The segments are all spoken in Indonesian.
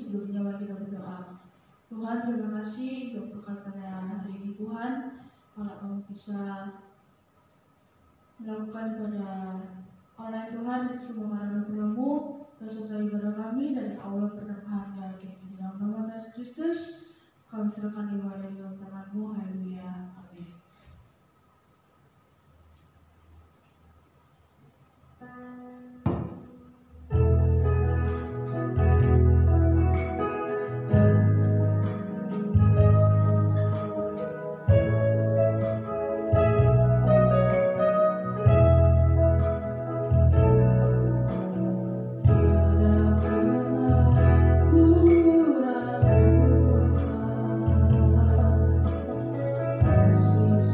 sebelumnya mari kita berdoa. Tuhan, terima kasih untuk berkat pada hari ini Tuhan. Kalau kamu bisa melakukan pada online Tuhan itu semua karena anugerah-Mu, tersertai ibadah kami dari Allah berkah di dalam nama Yesus Kristus. Kami serahkan ibadah di dalam tangan-Mu. Haleluya. Amin. Sis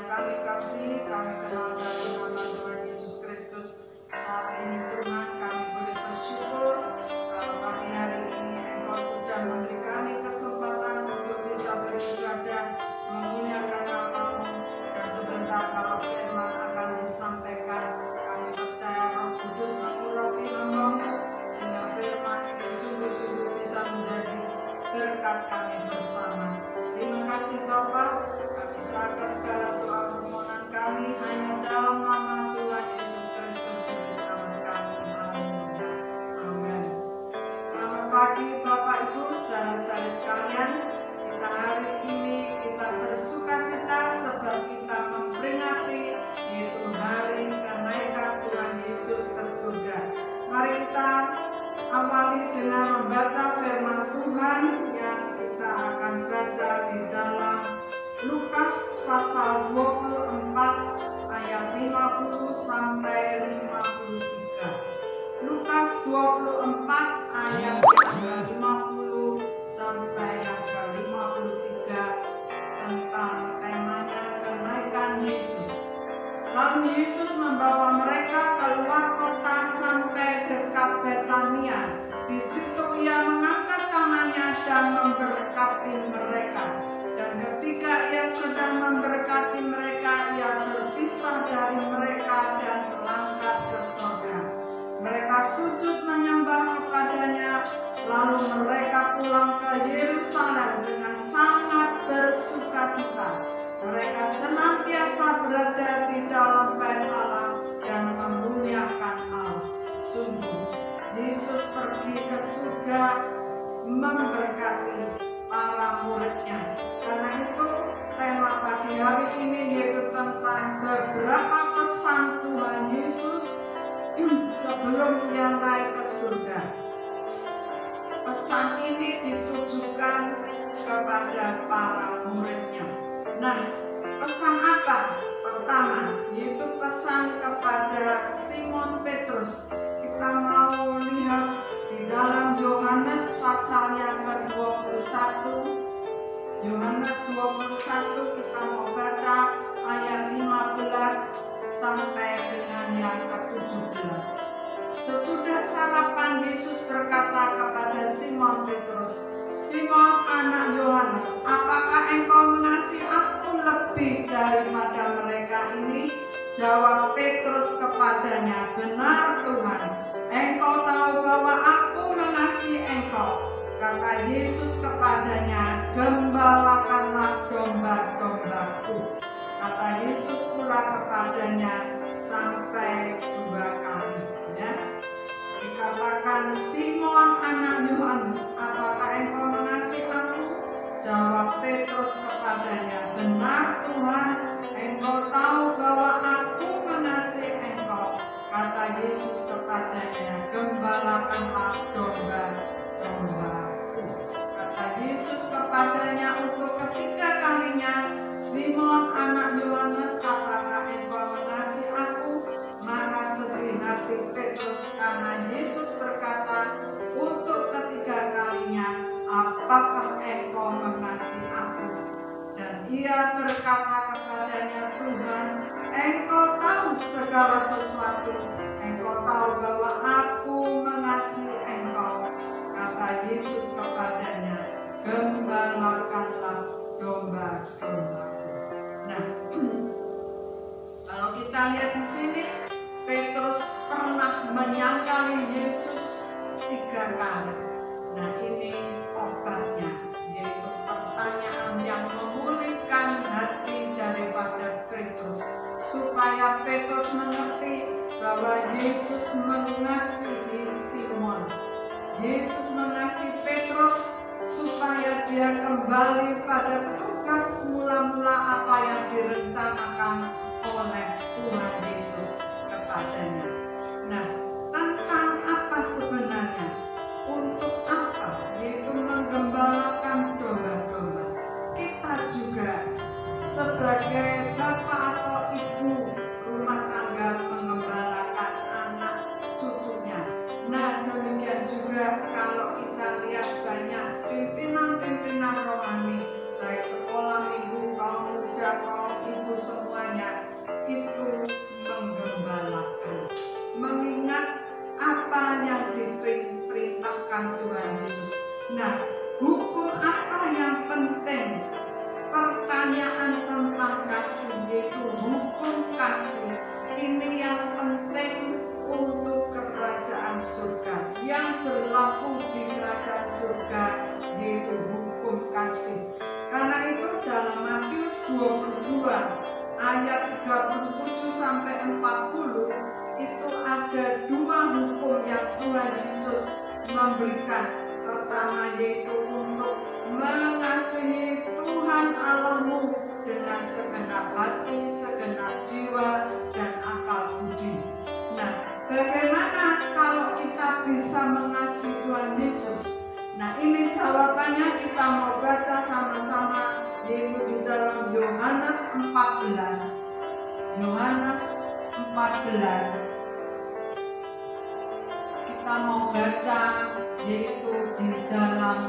kami kasih, kami kenal dalam nama Tuhan Yesus Kristus. Saat ini Tuhan kami boleh bersyukur kalau pagi hari ini Engkau sudah memberi kami kesempatan untuk bisa beribadah, memuliakan nama-Mu, dan sebentar kalau firman akan disampaikan, kami percaya Roh Kudus mengurapi hamba-Mu sehingga firman ini sungguh-sungguh bisa menjadi berkat kami bersama. Terima kasih Bapa, kami serahkan segala doa permohonan kami hanya dalam nama Tuhan Yesus Kristus Juru Selamat kami. Haleluya. Amin. Selamat pagi Bapak Ibu, saudara-saudari sekalian. Kita hari ini kita bersukacita sebab kita memperingati yaitu hari kenaikan Tuhan Yesus ke surga. Mari kita awali dengan membaca firman Tuhan yang kita akan baca di dalam Lukas pasal 24 ayat 50 sampai 53. Lukas 24 ayat yang ke-50 sampai yang ke-53 tentang temanya kenaikan Yesus. Lalu Yesus membawa mereka keluar kota sampai dekat Betania. Di situ ia mengangkat tangannya dan memberkati mereka. Dan ketika ia sedang memberkati mereka, ia berpisah dari mereka dan terangkat ke surga. Mereka sujud menyembah kepadanya, lalu mereka pulang ke Yerusalem dengan sangat bersukacita. Mereka senantiasa berada di dalam bait Allah dan memuliakan Allah. Sungguh, Yesus pergi ke surga memberkati para muridnya. Karena itu tema pagi hari ini yaitu tentang beberapa pesan Tuhan Yesus sebelum ia naik ke surga. Pesan ini ditujukan kepada para muridnya. Nah, pesan apa? Pertama, yaitu pesan kepada Simon Petrus. Kita mau lihat di dalam Yohanes pasal yang ke-21. Yohanes 21 kita mau baca ayat 15 sampai dengan yang ke-17. Sesudah sarapan Yesus berkata kepada Simon Petrus, "Simon anak Yohanes, apakah engkau mengasihi aku lebih daripada mereka ini?" Jawab Petrus kepadanya, "Benar Tuhan, engkau tahu bahwa aku mengasihi engkau." Kata Yesus kepadanya, "Gembalakanlah domba-dombaku." Kata Yesus pula kepadanya sampai 2 kali. Ya. Dikatakan, "Simon anak Yohanes, apakah engkau mengasihi aku?" Jawab Petrus kepadanya, "Benar Tuhan, engkau tahu bahwa aku mengasihi engkau." Kata Yesus kepadanya, "Gembalakanlah domba-dombaku." Kata Yesus kepadanya untuk ketiga kalinya, "Simon anak Yohanes, apakah engkau mengasihi aku?" Maka sedih hati Petrus karena Yesus berkata untuk ketiga kalinya, "Apakah engkau mengasihi aku?" Dan ia berkata kepadanya, "Tuhan, engkau tahu segala sesuatu. Engkau tahu bahwa aku mengasihi engkau." Kata Yesus kepadanya, "Gembalakanlah domba-dombaku." Nah, kalau kita lihat di sini, Petrus pernah menyangkali Yesus 3 kali. Nah, ini obatnya, yaitu pertanyaan yang memulihkan hati daripada Petrus, supaya Petrus mengerti bahwa Yesus mengasihi Simon. Yesus mengasihi Petrus supaya dia kembali pada tugas mula-mula apa yang direncanakan oleh Tuhan Yesus kepadanya. Nah, tentang apa sebenarnya? Untuk apa? Yaitu menggembalakan domba-domba. Kita juga sebagai bapak atau ibu rumah tangga menggembalakan anak cucunya. Nah, demikian juga kalau kita lihat banyak pimpinan-pimpinan rohani, baik sekolah minggu, kaum muda, kaum ibu, semua berikan. Pertama yaitu untuk mengasihi Tuhan Allahmu dengan segenap hati, segenap jiwa, dan akal budi. Nah, bagaimana kalau kita bisa mengasihi Tuhan Yesus? Nah, ini jawabannya kita mau baca sama-sama, yaitu di dalam Yohanes 14. Yohanes 14. Kita mau baca yaitu di dalam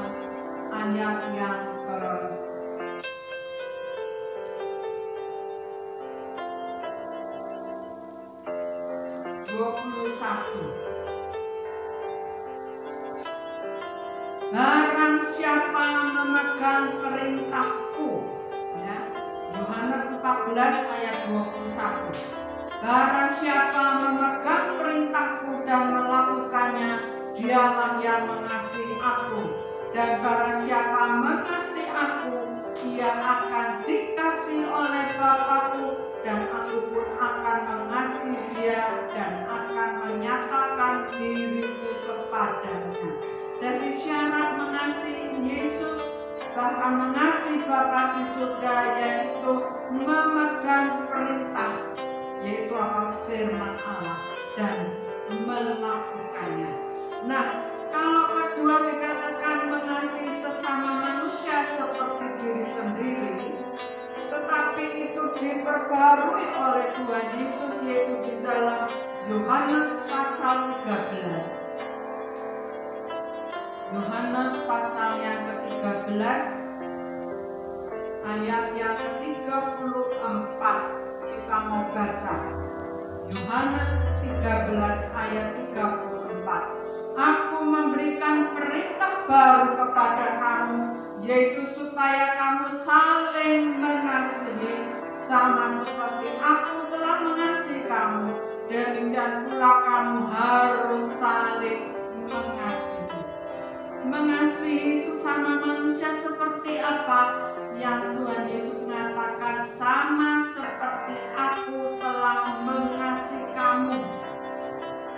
ayat yang ke 21. Barang siapa memegang perintahku, ya, Yohanes 14 ayat 21. Barang siapa memegang perintahku dan melakukannya, dialah yang mengasihi aku. Dan barang siapa mengasihi aku, ia akan dikasihi oleh Bapa-Ku, dan aku pun akan mengasihi dia dan akan menyatakan diriku kepadanya. Jadi syarat mengasihi Yesus, bahkan mengasihi Bapa di surga, yaitu memegang perintah, yaitu apa? Firman Allah, dan melakukannya. Nah, kalau kedua dikatakan mengasihi sesama manusia seperti diri sendiri, tetapi itu diperbarui oleh Tuhan Yesus, yaitu di dalam Yohanes pasal 13. Yohanes pasal yang ke-13 ayat yang ke-34 kita mau baca. Yohanes 13 ayat 34. Aku memberikan perintah baru kepada kamu, yaitu supaya kamu saling mengasihi, sama seperti aku telah mengasihi kamu. Demikian pula kamu harus saling mengasihi. Mengasihi sesama manusia seperti apa? Yang Tuhan Yesus mengatakan, sama seperti aku telah mengasihi kamu.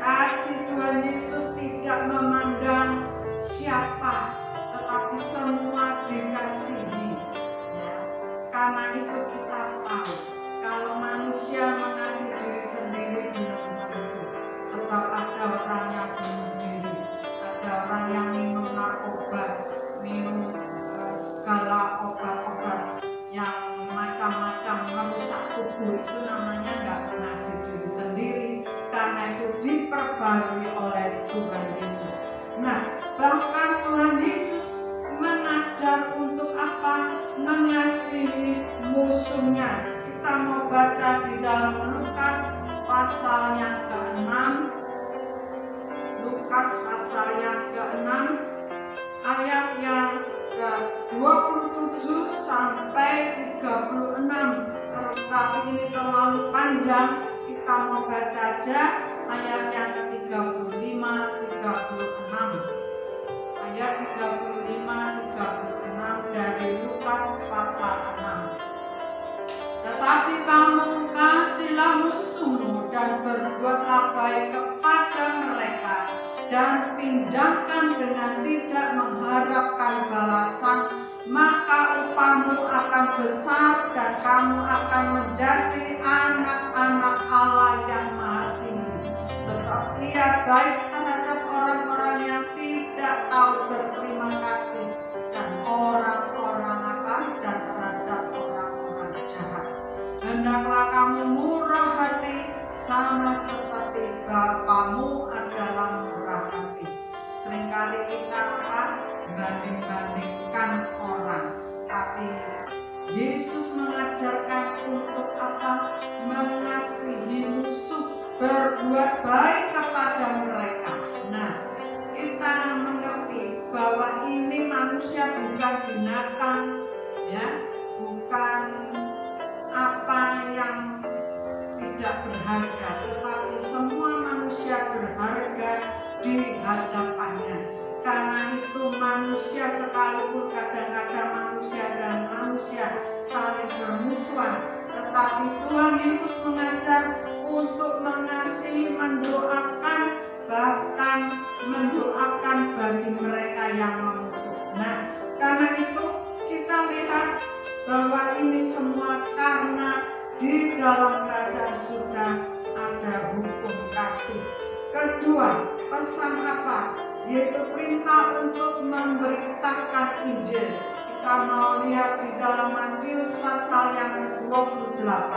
Kasih Tuhan Yesus tidak memandang siapa, tetapi semua dikasihi, ya. Karena itu kita tahu, kalau manusia mengasihi diri sendiri belum tentu. Sebab ada orang yang bunuh diri, ada orang yang minum narkoba, minum segala obat-obat yang macam-macam merusak tubuh, itu namanya nggak mengasihi diri sendiri, karena itu diperbarui oleh Tuhan Yesus. Nah, bahkan Tuhan Yesus mengajar untuk apa? Mengasihi musuhnya. Kita mau baca di dalam Lukas pasal yang ke-6. Lukas pasal yang ke-6 ayat yang ke-27 sampai 36. Tetapi ini terlalu panjang, kita mau baca aja ayat yang ke-35, 36. Ayat 35, 36 dari Lukas pasal 6. Tetapi kamu kasihlah musuhmu dan berbuatlah baik kepada mereka, dan pinjamkan dengan tidak mengharapkan balasan, maka upahmu akan besar dan kamu akan menjadi anak-anak Allah yang Maha Tinggi. Sebab Ia baik terhadap orang-orang yang tidak tahu berterima kasih, dan orang-orang dan terhadap orang-orang jahat. Hendaklah kamu murah hati, sama seperti Bapamu adalah murah hati. Seringkali kita banding-bandingkan orang, tapi Yesus mengajarkan untuk apa? Mengasihi musuh, berbuat baik kepada mereka. Nah, kita mengerti bahwa ini manusia bukan binatang, ya, bukan apa yang tidak berharga, tetapi semua manusia berharga yaitu perintah untuk memberitakan Injil. Kita mau lihat di dalam Matius pasal yang ke-28.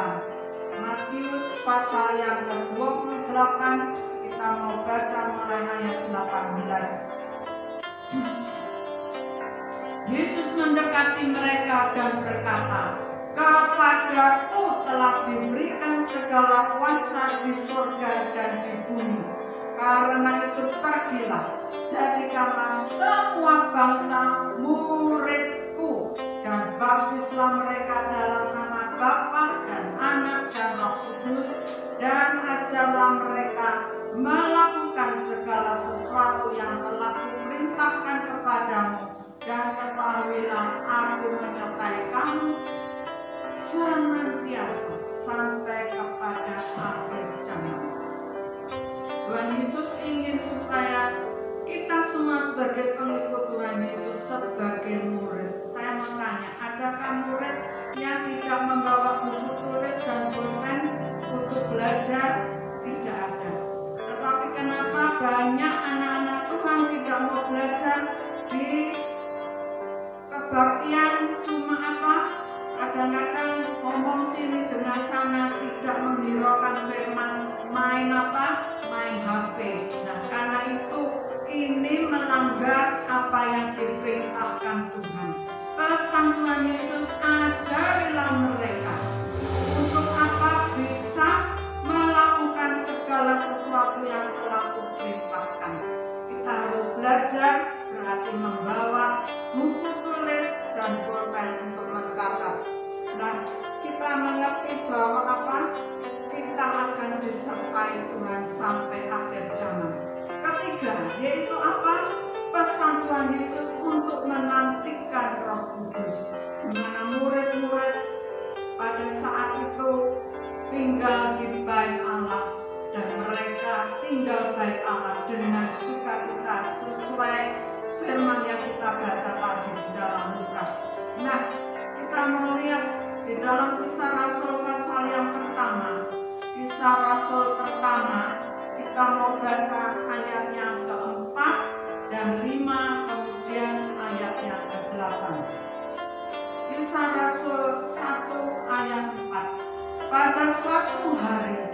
Matius pasal yang ke-28, kita mau baca mulai ayat 18. Yesus mendekati mereka dan berkata, "Kepadaku telah diberikan segala kuasa di surga dan di bumi. Karena itu pergilah, jadikanlah semua bangsa muridku, dan baptislah mereka dalam nama Bapa dan Anak dan Roh Kudus, dan ajarlah mereka melakukan segala sesuatu yang telah kuperintahkan kepadamu. Dan ketahuilah, aku menyertai kamu senantiasa sampai kepada akhir zaman." Tuhan Yesus ingin supaya kita semua sebagai pengikut Tuhan Yesus, sebagai murid. Saya mau tanya, adakah murid yang tidak membawa buku tulis dan pulpen untuk belajar? Tidak ada. Tetapi kenapa banyak anak-anak Tuhan tidak mau belajar di kebaktian? Cuma apa? Kadang-kadang ngomong sini dengan sana, tidak menghiraukan firman, main apa? Main HP. Nah, karena itu ini melanggar apa yang diperintahkan Tuhan. Pesan Tuhan Yesus, ajarilah mereka untuk apa? Bisa melakukan segala sesuatu yang telah kuperintahkan. Kita harus belajar, berarti membawa buku tulis dan pulpen untuk mencatat. Nah, kita mengerti bahwa apa? Kita akan disertai Tuhan sampai akhir zaman. Ketiga, yaitu apa? Pesan Tuhan Yesus untuk menantikan Roh Kudus. Di mana murid-murid pada saat itu tinggal di bait Allah, dan mereka tinggal bait Allah dengan sukacita sesuai firman yang kita baca tadi di dalam Lukas. Nah, kita mau lihat di dalam Kisah Rasul pasal yang pertama. Kisah Rasul pertama, kita mau baca ayat yang ke-4 dan 5, kemudian ayat yang ke-8. Kisah Rasul 1 ayat 4. Pada suatu hari,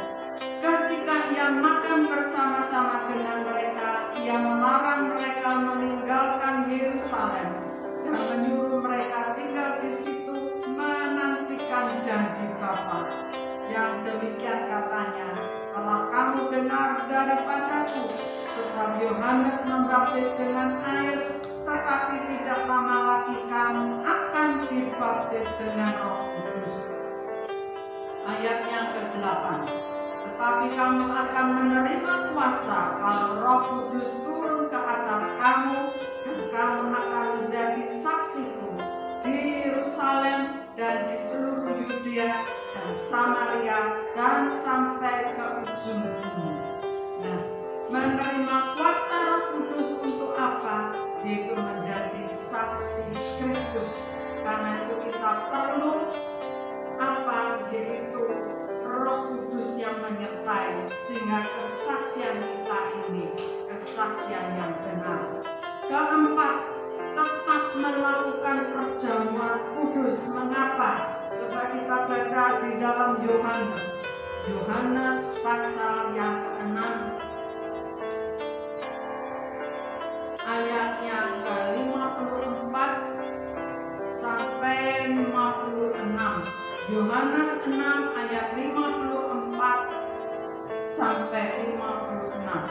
ketika ia makan bersama-sama dengan mereka, ia melarang mereka meninggalkan Yerusalem dan menyuruh mereka tinggal di situ menantikan janji Bapa. Yang demikian katanya, "Telah kamu dengar daripadaku, sebab Yohanes membaptis dengan air, tetapi tidak lama lagi kamu akan dibaptis dengan Roh Kudus." Ayat yang ke-8. "Tetapi kamu akan menerima kuasa kalau Roh Kudus turun ke atas kamu, dan kamu akan menjadi saksiku di Yerusalem dan di seluruh Yudea dan Samaria dan sampai ke ujung bumi." Nah, menerima kuasa Roh Kudus untuk apa? Yaitu menjadi saksi Kristus. Karena itu kita perlu apa? Yaitu Roh Kudus yang menyertai, sehingga kesaksian kita ini kesaksian yang benar. Keempat, tetap melakukan perjamuan kudus. Mengapa? Coba kita baca di dalam Yohanes pasal yang ke-6 ayat yang ke-54 sampai 56. Yohanes 6 ayat 54 sampai 56.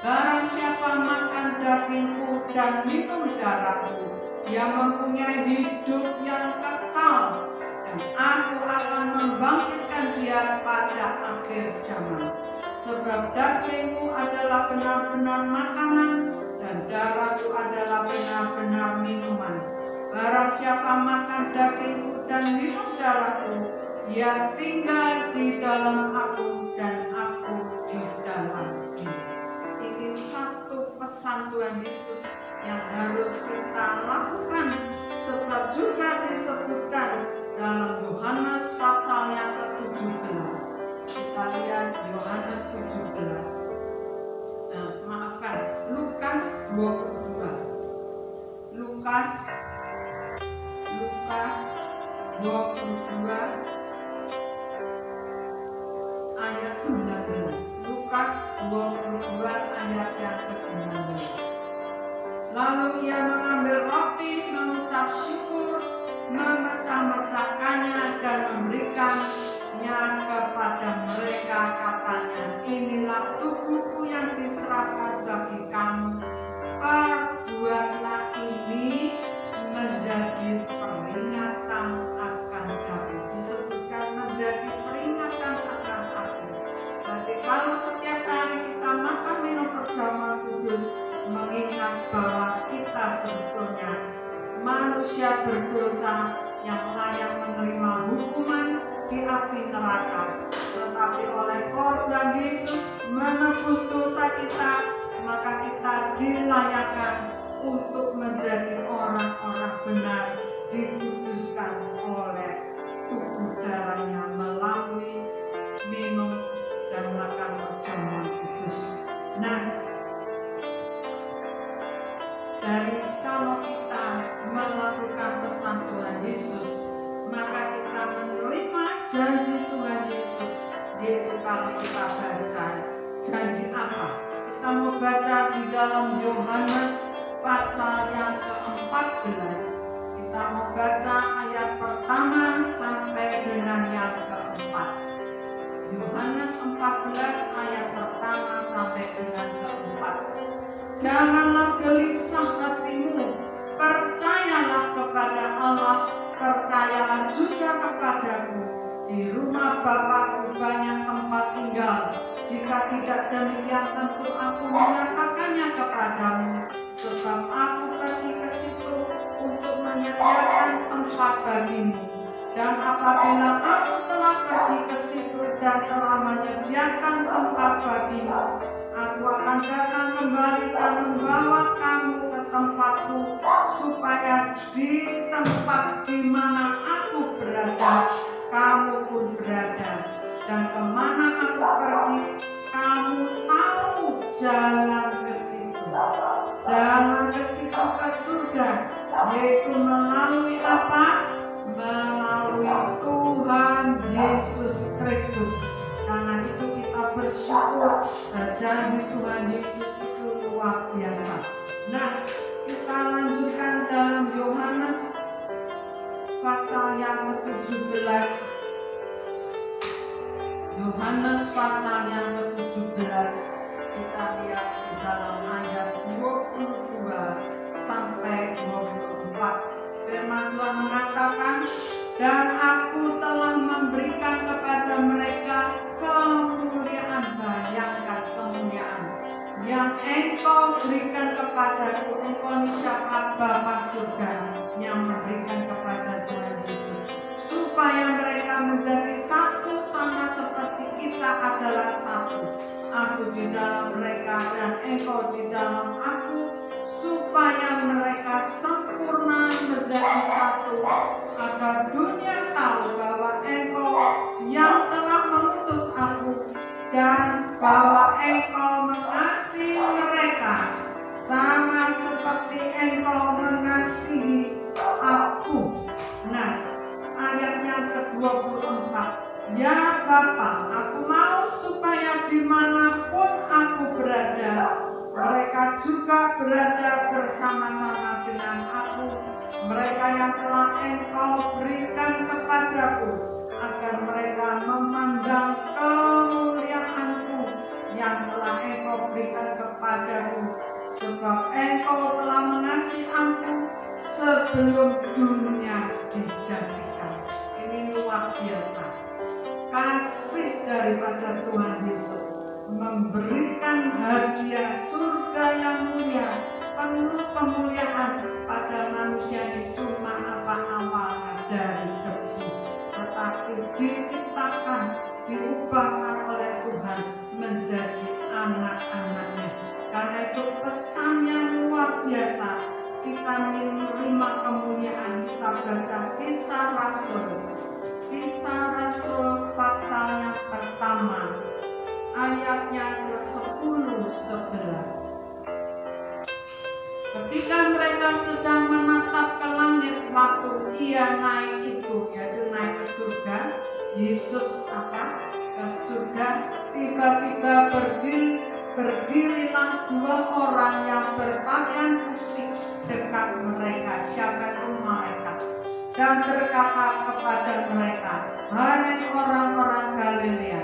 "Barang siapa makan dagingku dan minum darahku, ia mempunyai hidup yang kekal, dan aku akan membangkitkan dia pada akhir zaman. Sebab dagingku adalah benar-benar makanan, dan darahku adalah benar-benar minuman. Barang siapa makan dagingku dan minum darahku, ia tinggal di dalam aku dan aku di dalam dia." Ini satu pesan Tuhan Yesus yang harus kita lakukan, sebab juga disebutkan dalam Yohanes pasal yang ke-17. Kita lihat Yohanes 17. Lukas 19. Lukas 22 ayat yang ke-19. Lalu ia mengambil roti, mengucap syukur, memecah-mecahkannya dan memberikannya kepada mereka, katanya, inilah tubuhku yang diserahkan bagi kamu, perbuatlah ini menjadi peringatan akan aku. Disebutkan menjadi peringatan akan aku. Berarti kalau setiap hari kita makan minum perjamuan kudus, mengingat bahwa kita sebetulnya manusia berdosa yang layak menerima hukuman di api neraka, tetapi oleh korban Yesus menebus dosa kita, maka kita dilayakkan untuk menjadi orang-orang benar, dikuduskan oleh tubuh darahnya melalui minum dan makan perjamuan kudus. Nah, dari kalau kita melakukan pesan Tuhan Yesus, maka kita menerima janji Tuhan Yesus, yaitu kalau kita baca janji apa? Kita mau baca di dalam Yohanes pasal yang ke-14. Kita mau baca ayat pertama sampai dengan yang ke-4. Yohanes 14 ayat pertama sampai dengan ke-4. Janganlah gelisah hatimu, percayalah kepada Allah, percayalah juga kepadaku. Di rumah Bapakku banyak tempat tinggal. Jika tidak demikian, tentu aku mengatakannya kepadamu, sebab aku pergi ke situ untuk menyediakan tempat bagimu. Dan apabila aku telah pergi ke situ dan telah menyediakan tempat bagimu, aku akan datang kembali dan membawa kamu ke tempatku, supaya di tempat di mana aku berada, kamu pun berada. Dan kemana aku pergi, kamu tahu jalan ke situ. Jalan ke situ ke surga, yaitu melalui apa? Melalui Tuhan Yesus Kristus. Karena itu kita bersyukur, janji Tuhan Yesus itu luar biasa. Nah, kita lanjutkan dalam Yohanes pasal yang ke-17. Yohanes pasal yang ke-17, kita lihat di dalam ayat 22 sampai 24. Firman Tuhan mengatakan, dan aku telah memberikan kepada mereka kemuliaan. Bayangkan kemuliaan yang engkau berikan kepadaku. Engkau ini siapa? Bapa surga yang memberikan kepada Tuhan Yesus, supaya mereka menjadi satu sama seperti kita adalah satu. Aku di dalam mereka dan engkau di dalam aku, supaya mereka sempurna menjadi satu, agar dunia tahu bahwa engkau yang telah mengutus aku dan bahwa engkau mengasihi mereka sama seperti engkau mengasihi aku. Nah, ayatnya ke-24, ya Bapa, aku mau supaya dimanapun aku berada, mereka juga berada bersama-sama dengan aku, mereka yang telah engkau berikan kepadaku, agar mereka memandang kemuliaanku yang telah engkau berikan kepadaku, sebab engkau telah mengasihi aku sebelum dunia dijadikan. Ini luar biasa. Kasih daripada Tuhan Yesus memberikan hadiah surga yang mulia, penuh kemuliaan pada manusia ini, cuma apa awalnya dari debu, tetapi diciptakan, diubahkan oleh Tuhan menjadi anak-anaknya. Karena itu pesan yang luar biasa. Kita menerima kemuliaan. Kita baca Kisah Rasul, Kisah Rasul pasal yang pertama, ayatnya ke-10-11. Ketika mereka sedang menatap ke langit waktu ia naik itu, yaitu naik ke surga, Yesus apa? Ke surga, tiba-tiba berdirilah dua orang yang berpakaian putih dekat mereka. Siapa itu? Malaikat. Dan berkata kepada mereka, "Hai orang-orang Galilea,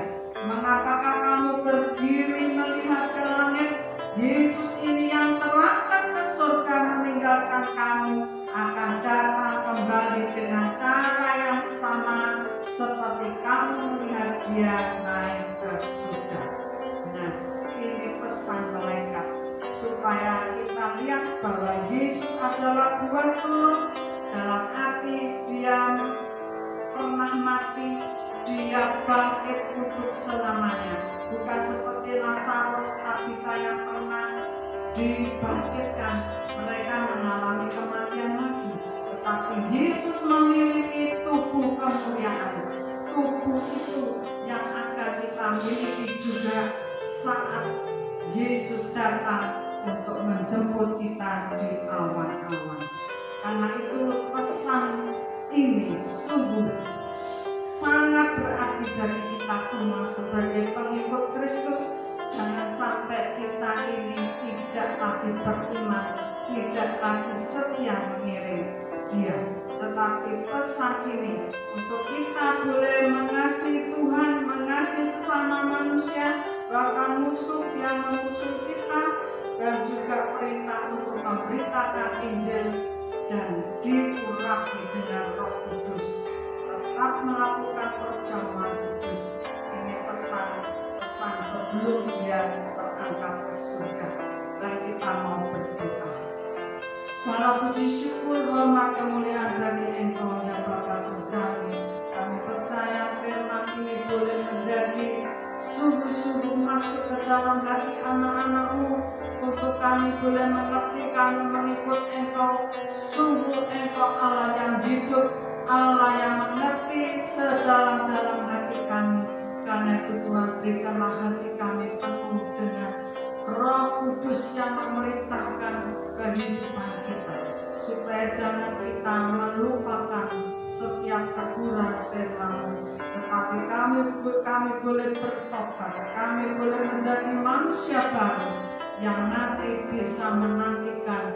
mengapakah kamu berdiri melihat ke langit? Yesus ini yang terangkat ke surga meninggalkan kamu akan datang kembali dengan cara yang sama seperti kamu melihat dia naik ke surga." Nah, ini pesan malaikat supaya kita lihat bahwa Yesus adalah buah sulung. Dalam arti dia pernah mati, dia bangkit untuk selamanya. Bukan seperti Lazarus, Tabita yang pernah dibangkitkan, mereka mengalami kematian lagi. Tetapi Yesus memiliki tubuh kemuliaan. Tubuh itu yang akan kita miliki juga saat Yesus datang untuk menjemput kita di awan-awan. Karena itu pesan ini sungguh sangat berarti bagi kita semua sebagai pengikut Kristus. Jangan sampai kita ini tidak lagi beriman, tidak lagi setia mengiring Dia. Tetapi pesan ini untuk kita boleh mengasihi Tuhan, mengasihi sesama manusia, bahkan musuh yang memusuh kita, dan juga perintah untuk memberitakan Injil dan diurapi dengan Roh Kudus, tetap melakukan perjamuan kudus. Ini pesan sebelum dia terangkat ke surga. Dan kita mau berdoa. Segala puji syukur, hormat, kemuliaan bagi Engkau ya Bapa Surgawi. Kami percaya firman ini boleh menjadi sungguh-sungguh masuk ke dalam hati anak-anak-Mu, untuk kami boleh mengerti, kami mengikut Engkau. Sungguh Engkau Allah yang hidup, Allah yang mengerti sedalam-dalam hati kami. Karena itu Tuhan, berikanlah hati kami penuh dengan Roh Kudus yang memerintahkan kehidupan kita, supaya jangan kita melupakan setiap teguran firman-Mu, tetapi kami boleh bertobat, kami boleh menjadi manusia baru yang nanti bisa menantikan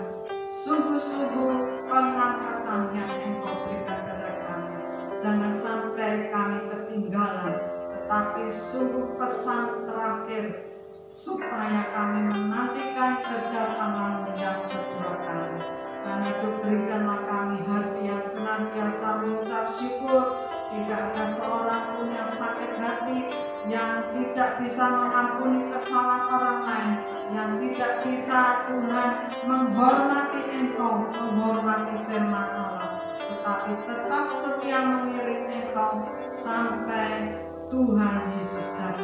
sungguh-sungguh pengangkatan yang Engkau berikan kepada kami. Jangan sampai kami ketinggalan, tetapi sungguh pesan terakhir supaya kami menantikan kedatangan-Mu yang kedua kali. Karena itu berikanlah kami hati yang senantiasa mengucap syukur. Tidak ada seorang pun yang sakit hati, yang tidak bisa mengampuni kesalahan orang lain, yang tidak bisa Tuhan menghormati Engkau, menghormati firman Allah, tetapi tetap setia mengiring Engkau sampai Tuhan Yesus datang.